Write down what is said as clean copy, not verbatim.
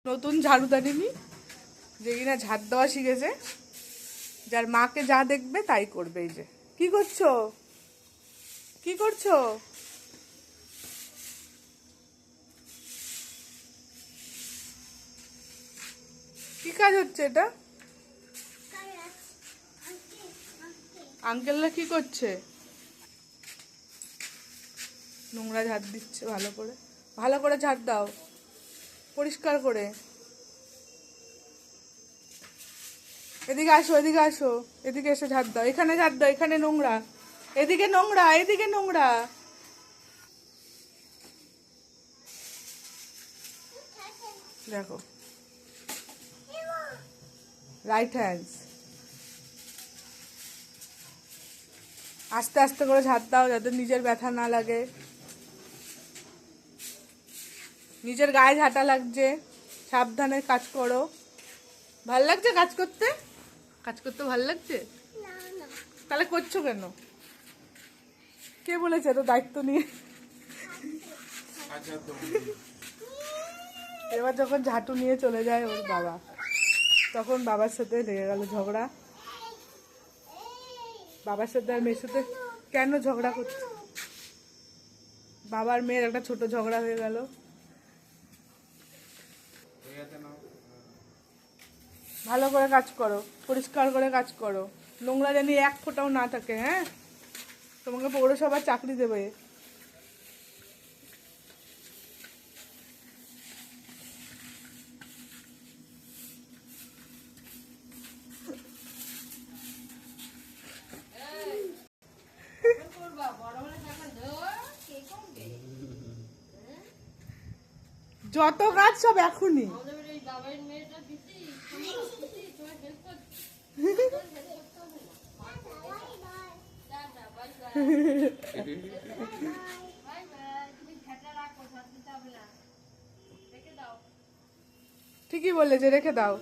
নতুন ঝাড়ুদানি নি যে কিনা ঝাড় দেওয়া শিখেছে, যার মাকে যা দেখবে তাই করবে। এই যে কি করছো, কি করছো? কি কাজ হচ্ছে এটা? আঙ্কেলরা কি করছে? নোংরা ঝাড় দিচ্ছে। ভালো করে ভালো করে ঝাড় দাও, পরিষ্কার করে। এদিকে আসো, এদিকে আসো, এদিকে এসে ঝাড় দাও। এখানে ঝাড় দাও, এখানে নোংরা। এদিকে নোংরা, এদিকে নোংরা। দেখো, রাইট হ্যান্ডস। আস্তে আস্তে করে ঝাড় দাও যাতে নিজের ব্যথা না লাগে। নিজের গায়ে ঝাঁটা লাগছে, সাবধানে কাজ করো। ভাল লাগছে কাজ করতে? কাজ করতে ভাল লাগছে? তাহলে করছো কেন? কে বলেছে তো দায়িত্ব নিয়ে? এবার যখন ঝাঁটু নিয়ে চলে যায় ওর বাবা, তখন বাবার সাথে লেগে গেল ঝগড়া। বাবার সাথে আর মেয়ের সাথে কেন ঝগড়া করছে? বাবার মেয়ের একটা ছোট ঝগড়া হয়ে গেল। ভালো করে কাজ করো, পরিষ্কার করে কাজ করো, নোংরা জানি এক ফোঁটাও না থাকে। হ্যাঁ, তোমাকে পৌরসভার চাকরি দেবে। যত কাজ সব এখনই। ঠিকই বললে যে রেখে দাও।